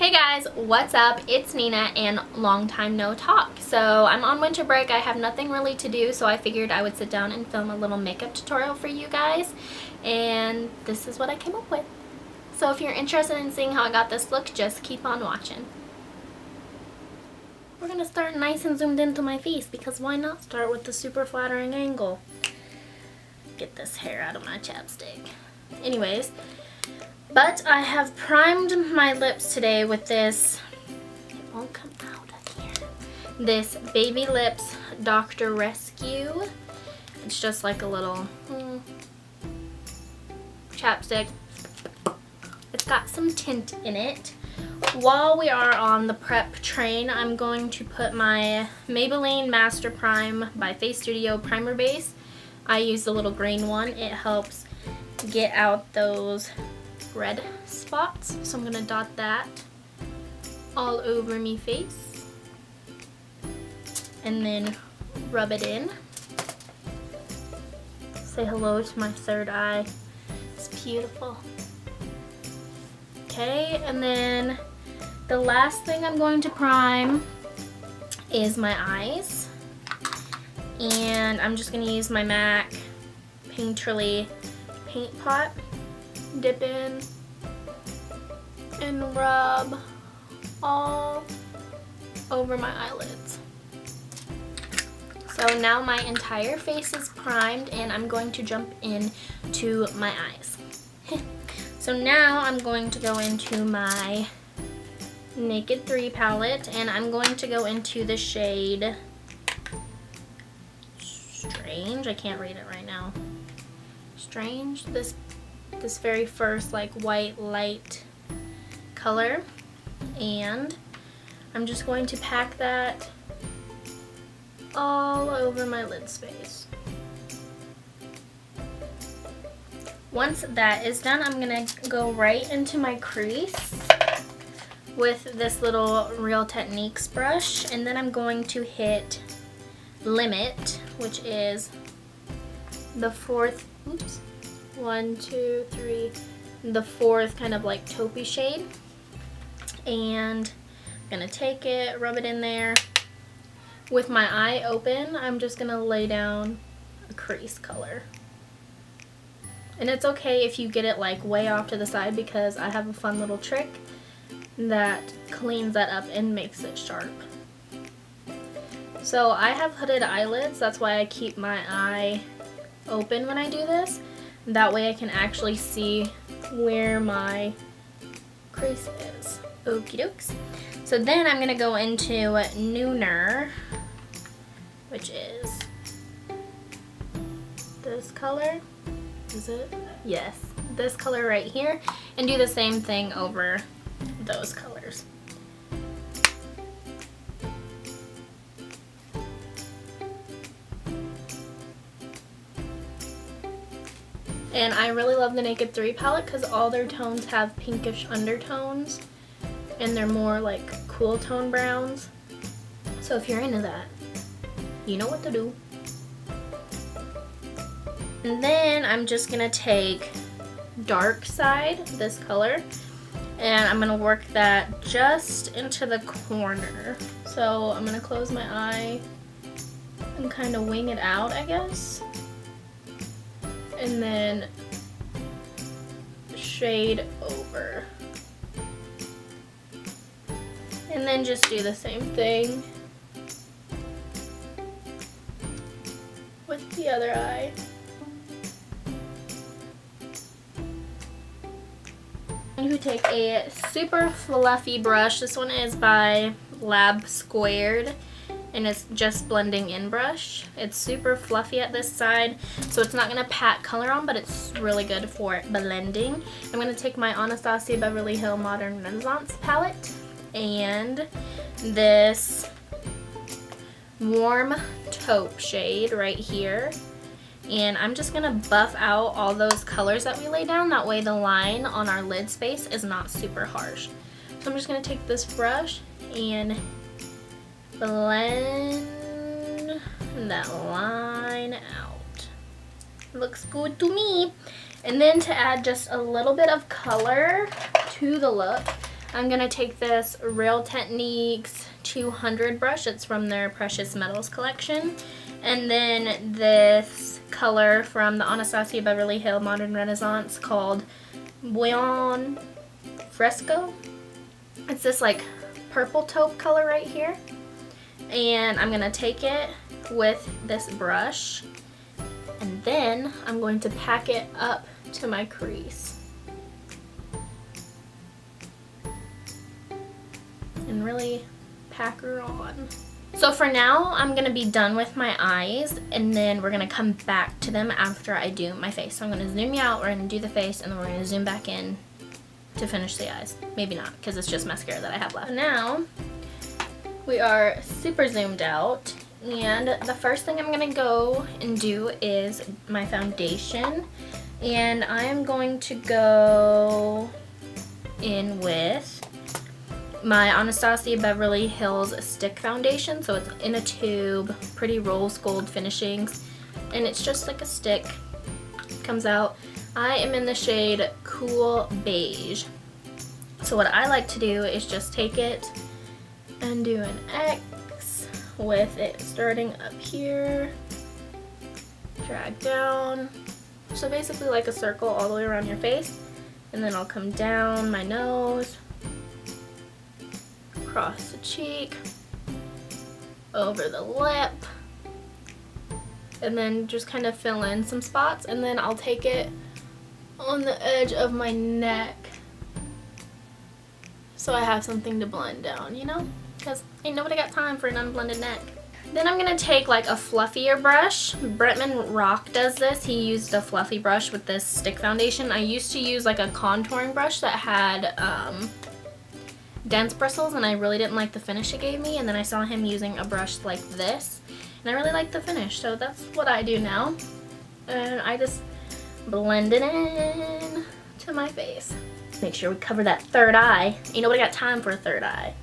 Hey guys, what's up? It's Nina and long time no talk. So I'm on winter break. I have nothing really to do, so I figured I would sit down and film a little makeup tutorial for you guys. And this is what I came up with. So if you're interested in seeing how I got this look, just keep on watching. We're gonna start nice and zoomed into my face because why not start with the super flattering angle? Get this hair out of my chapstick. Anyways, but I have primed my lips today with this, it won't come out of here, this Baby Lips Dr. Rescue. It's just like a little chapstick. It's got some tint in it. While we are on the prep train, I'm going to put my Maybelline Master Prime by Face Studio Primer Base. I use the little green one. It helps get out those red spots. So I'm gonna dot that all over me face and then rub it in. Say hello to my third eye. It's beautiful. Okay, and then the last thing I'm going to prime is my eyes. And I'm just gonna use my MAC Painterly paint pot. Dip in and rub all over my eyelids. So now my entire face is primed and I'm going to jump into my eyes. So now I'm going to go into my Naked 3 palette and I'm going to go into the shade Strange. I can't read it right now. Strange. This very first like white light color, and I'm just going to pack that all over my lid space. Once that is done, I'm gonna go right into my crease with this little Real Techniques brush, and then I'm going to hit Limit, which is the fourth, oops, 1, 2, 3, the fourth kind of like taupey shade. And I'm gonna take it, rub it in there. With my eye open, I'm just gonna lay down a crease color. And it's okay if you get it like way off to the side because I have a fun little trick that cleans that up and makes it sharp. So I have hooded eyelids, that's why I keep my eye open when I do this. That way I can actually see where my crease is. Okie dokes. So then I'm going to go into Nooner, which is this color. Is it? Yes. This color right here. And do the same thing over those colors. And I really love the Naked 3 palette because all their tones have pinkish undertones and they're more like cool tone browns. So if you're into that, you know what to do. And then I'm just gonna take Dark Side, this color, and I'm gonna work that just into the corner. So I'm gonna close my eye and kind of wing it out, I guess. And then shade over. And then just do the same thing with the other eye. You take a super fluffy brush. This one is by Lab Squared. And it's just blending in brush. It's super fluffy at this side, so it's not gonna pat color on, but it's really good for blending. I'm gonna take my Anastasia Beverly Hill Modern Renaissance palette and this warm taupe shade right here. And I'm just gonna buff out all those colors that we laid down. That way the line on our lid space is not super harsh. So I'm just gonna take this brush and blend that line out. Looks good to me. And then to add just a little bit of color to the look, I'm going to take this Real Techniques 200 brush. It's from their Precious Metals collection. And then this color from the Anastasia Beverly Hills Modern Renaissance called Buon Fresco. It's this like purple taupe color right here. And I'm going to take it with this brush. And then I'm going to pack it up to my crease. And really pack her on. So for now, I'm going to be done with my eyes, and then we're going to come back to them after I do my face. So I'm going to zoom you out, we're going to do the face, and then we're going to zoom back in to finish the eyes. Maybe not, because it's just mascara that I have left. Now, we are super zoomed out, and the first thing I'm going to go and do is my foundation. And I'm going to go in with my Anastasia Beverly Hills Stick Foundation. So it's in a tube, pretty rose gold finishings, and it's just like a stick. Comes out. I am in the shade Cool Beige. So what I like to do is just take it and do an X with it starting up here, drag down. So basically like a circle all the way around your face, and then I'll come down my nose, across the cheek, over the lip, and then just kind of fill in some spots, and then I'll take it on the edge of my neck so I have something to blend down, you know, because ain't nobody got time for an unblended neck. Then I'm going to take like a fluffier brush. Bretman Rock does this. He used a fluffy brush with this stick foundation. I used to use like a contouring brush that had dense bristles, and I really didn't like the finish it gave me, and then I saw him using a brush like this, and I really like the finish, so that's what I do now. And I just blend it in to my face. Make sure we cover that third eye. Ain't nobody got time for a third eye.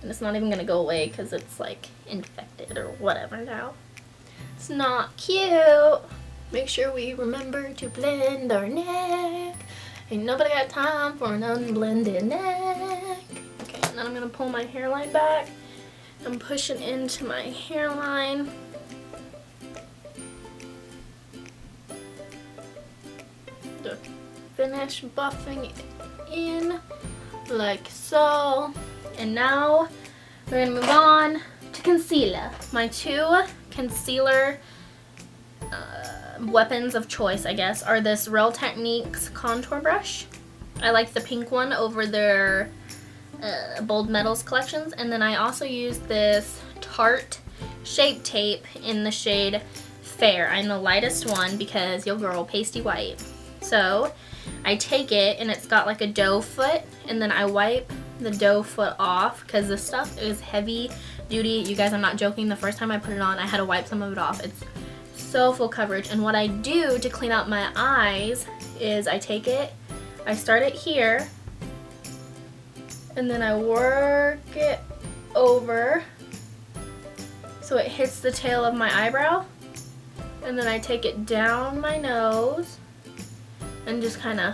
And it's not even gonna go away because it's like infected or whatever now. It's not cute. Make sure we remember to blend our neck. Ain't nobody got time for an unblended neck. Okay, and then I'm gonna pull my hairline back and push it into my hairline. To finish buffing it in like so. And now we're gonna move on to concealer. My two concealer weapons of choice, I guess, are this Real Techniques contour brush. I like the pink one over their Bold Metals collections, and then I also use this Tarte Shape Tape in the shade Fair. I'm the lightest one because your girl pasty white. So I take it, and it's got like a doe foot, and then I wipe the doe foot off because this stuff is heavy duty. You guys, I'm not joking. The first time I put it on, I had to wipe some of it off. It's so full coverage. And what I do to clean out my eyes is I take it, I start it here, and then I work it over so it hits the tail of my eyebrow, and then I take it down my nose and just kind of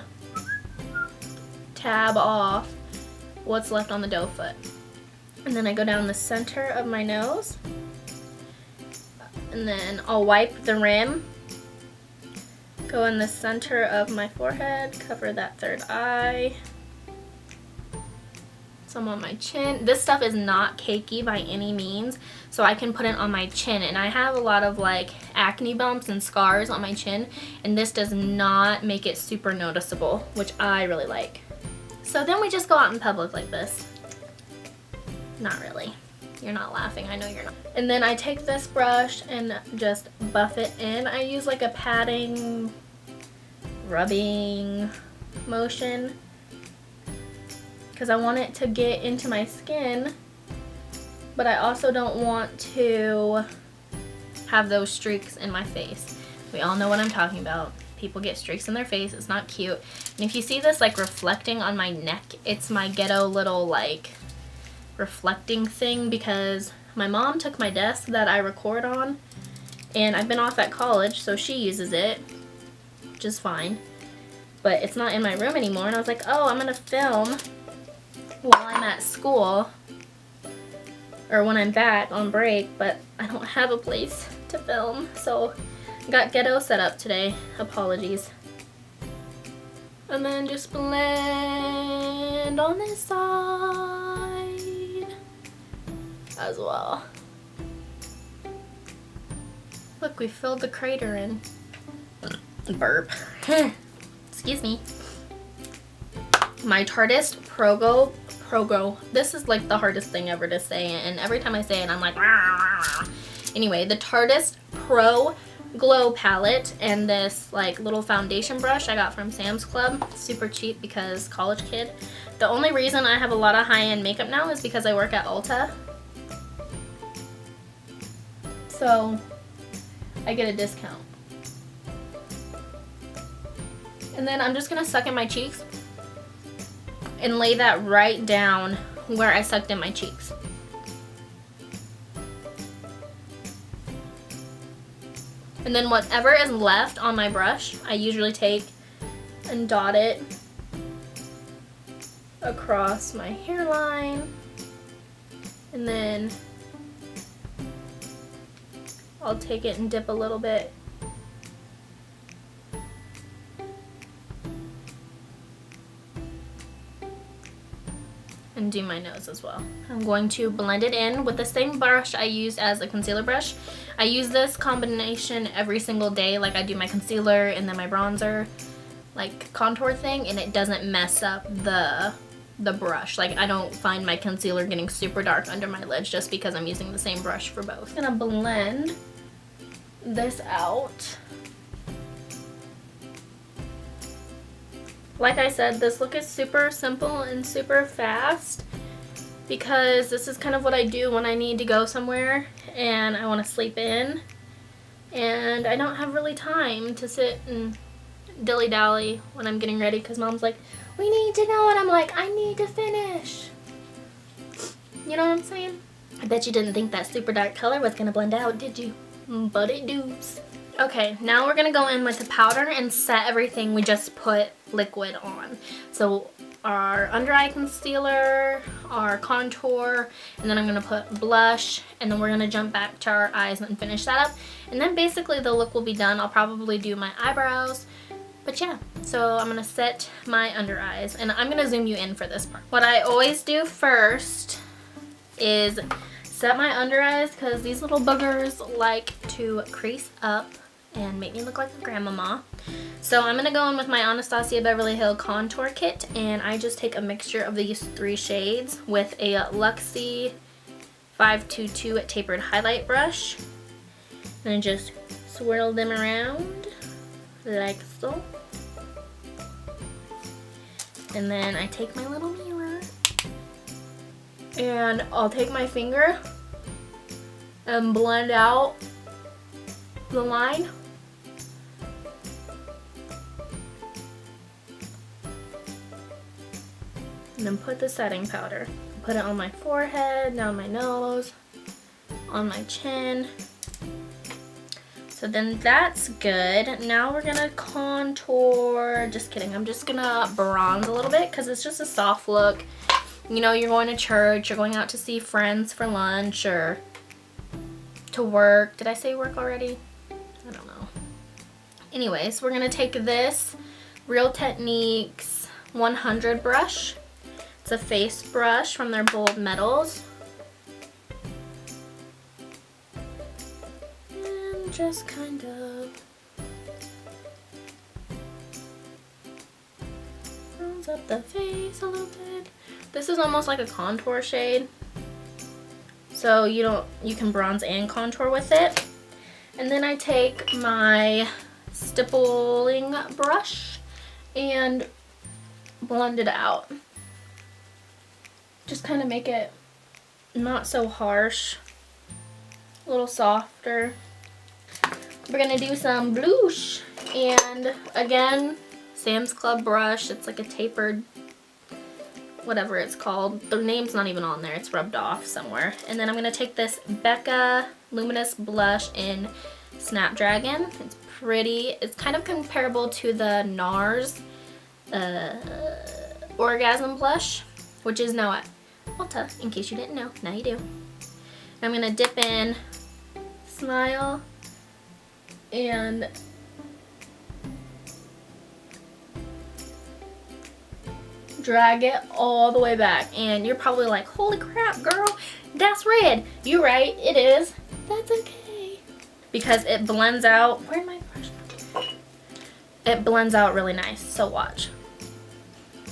tab off what's left on the doe foot. And then I go down the center of my nose, and then I'll wipe the rim, go in the center of my forehead, cover that third eye, some on my chin. This stuff is not cakey by any means, so I can put it on my chin, and I have a lot of like acne bumps and scars on my chin, and this does not make it super noticeable, which I really like. So then we just go out in public like this. Not really. You're not laughing, I know you're not. And then I take this brush and just buff it in. I use like a patting, rubbing motion because I want it to get into my skin, but I also don't want to have those streaks in my face. We all know what I'm talking about. People get streaks in their face, it's not cute. And if you see this like reflecting on my neck, it's my ghetto little like reflecting thing because my mom took my desk that I record on, and I've been off at college, so she uses it, which is fine. But it's not in my room anymore, and I was like, oh, I'm gonna film while I'm at school or when I'm back on break, but I don't have a place to film, so I got Ghetto set up today. Apologies. And then just blend on this side as well. Look, we filled the crater in. Burp. Excuse me. My Tarte Pro-Glow. This is like the hardest thing ever to say, and every time I say it, I'm like, rah, rah, rah. Anyway, the Tarte Pro-Glow palette and this like little foundation brush I got from Sam's Club. Super cheap because college kid. The only reason I have a lot of high-end makeup now is because I work at Ulta. So I get a discount. And then I'm just gonna suck in my cheeks and lay that right down where I sucked in my cheeks. And then whatever is left on my brush, I usually take and dot it across my hairline. And then I'll take it and dip a little bit. And do my nose as well. I'm going to blend it in with the same brush I used as a concealer brush. I use this combination every single day, like I do my concealer and then my bronzer, like contour thing, and it doesn't mess up the brush. Like I don't find my concealer getting super dark under my lids just because I'm using the same brush for both. I'm gonna blend this out. Like I said, this look is super simple and super fast because this is kind of what I do when I need to go somewhere and I want to sleep in and I don't have really time to sit and dilly-dally when I'm getting ready because mom's like, we need to go, and I'm like, I need to finish. You know what I'm saying? I bet you didn't think that super dark color was going to blend out, did you? But it does. Okay, now we're gonna go in with the powder and set everything we just put liquid on. So our under eye concealer, our contour, and then I'm gonna put blush, and then we're gonna jump back to our eyes and finish that up. And then basically the look will be done. I'll probably do my eyebrows. But yeah, so I'm gonna set my under eyes, and I'm gonna zoom you in for this part. What I always do first is set my under eyes because these little boogers like to crease up and make me look like a grandmama. So I'm gonna go in with my Anastasia Beverly Hills contour kit, and I just take a mixture of these 3 shades with a Luxie 522 tapered highlight brush, and I just swirl them around like so. And then I take my little mirror and I'll take my finger and blend out the line. And then put the setting powder. Put it on my forehead, down my nose, on my chin. So then that's good. Now we're gonna contour. Just kidding, I'm just gonna bronze a little bit because it's just a soft look. You know, you're going to church, you're going out to see friends for lunch or to work. Did I say work already? I don't know. Anyways, we're gonna take this Real Techniques 100 brush. It's a face brush from their Bold Metals. And just kind of bronze up the face a little bit. This is almost like a contour shade. So you can bronze and contour with it. And then I take my stippling brush and blend it out. Just kind of make it not so harsh, a little softer. We're gonna do some blush, and again, Sam's Club brush. It's like a tapered, whatever it's called. The name's not even on there, it's rubbed off somewhere. And then I'm gonna take this Becca Luminous Blush in Snapdragon. It's pretty. It's kind of comparable to the NARS Orgasm Blush, which is now at Ulta, in case you didn't know. Now you do. I'm gonna dip in Smile and drag it all the way back. And you're probably like, holy crap, girl, that's red. You're right, it is. That's okay. Because it blends out. Where'd my brush? It blends out really nice, so watch.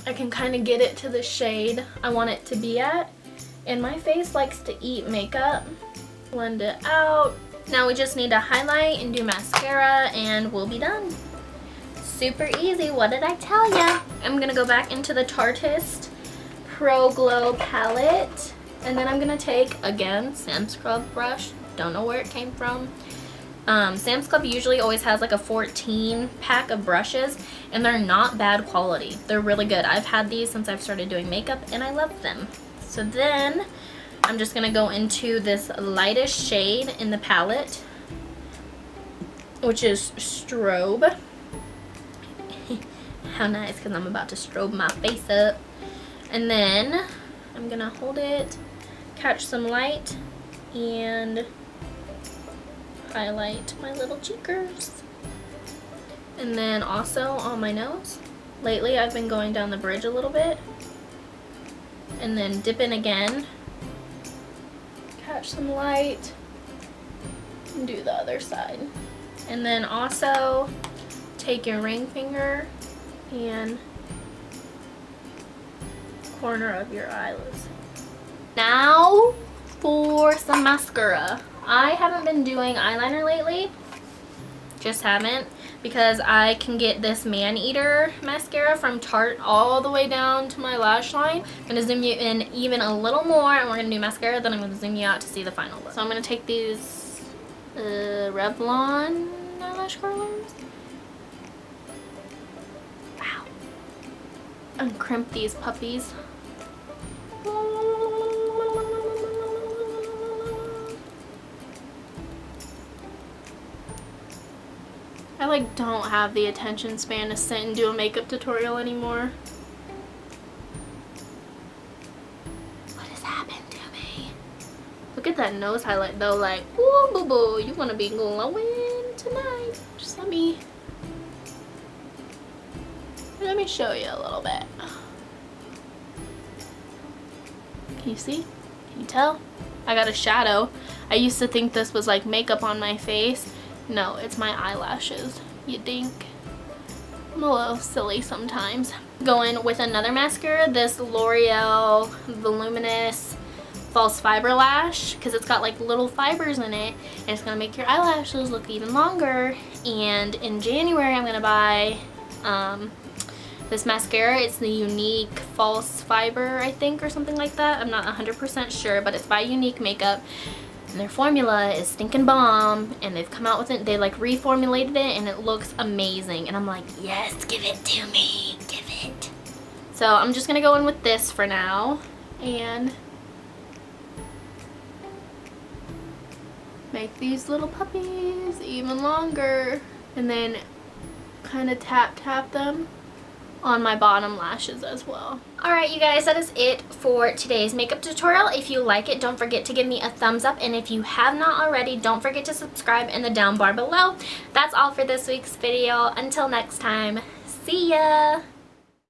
I can kind of get it to the shade I want it to be at. And my face likes to eat makeup. Blend it out. Now we just need to highlight and do mascara and we'll be done. Super easy, what did I tell ya? I'm gonna go back into the Tarteist Pro Glow palette. And then I'm gonna take, again, Sam's Club brush. Don't know where it came from. Sam's Club usually always has like a 14 pack of brushes and they're not bad quality. They're really good. I've had these since I've started doing makeup and I love them. So then I'm just gonna go into this lightest shade in the palette, which is Strobe. How nice, because I'm about to strobe my face up. And then I'm gonna hold it, catch some light, and highlight my little cheekers. And then also on my nose. Lately I've been going down the bridge a little bit. And then dip in again. Catch some light. And do the other side. And then also take your ring finger and corner of your eyelids. Now for some mascara. I haven't been doing eyeliner lately, just haven't, because I can get this Man-Eater mascara from Tarte all the way down to my lash line. I'm going to zoom you in even a little more and we're going to do mascara, then I'm going to zoom you out to see the final look. So I'm going to take these Revlon eyelash curlers. Wow. And crimp these puppies. I like don't have the attention span to sit and do a makeup tutorial anymore. What has happened to me? Look at that nose highlight though, like, ooh boo boo, you wanna be glowing tonight. Just let me show you a little bit. Can you see? Can you tell? I got a shadow. I used to think this was like makeup on my face. No, it's my eyelashes, you think? I'm a little silly sometimes. Going with another mascara, this L'Oreal Voluminous False Fiber Lash, because it's got like little fibers in it, and it's gonna make your eyelashes look even longer. And in January, I'm gonna buy this mascara. It's the Unique False Fiber, I think, or something like that. I'm not 100% sure, but it's by Unique Makeup. And their formula is stinking bomb, and they've come out with it, they like reformulated it and it looks amazing, and I'm like, yes, give it to me, give it. So I'm just gonna go in with this for now and make these little puppies even longer, and then kind of tap them on my bottom lashes as well. Alright you guys, that is it for today's makeup tutorial. If you like it, don't forget to give me a thumbs up, and if you have not already, don't forget to subscribe in the down bar below. That's all for this week's video. Until next time, see ya!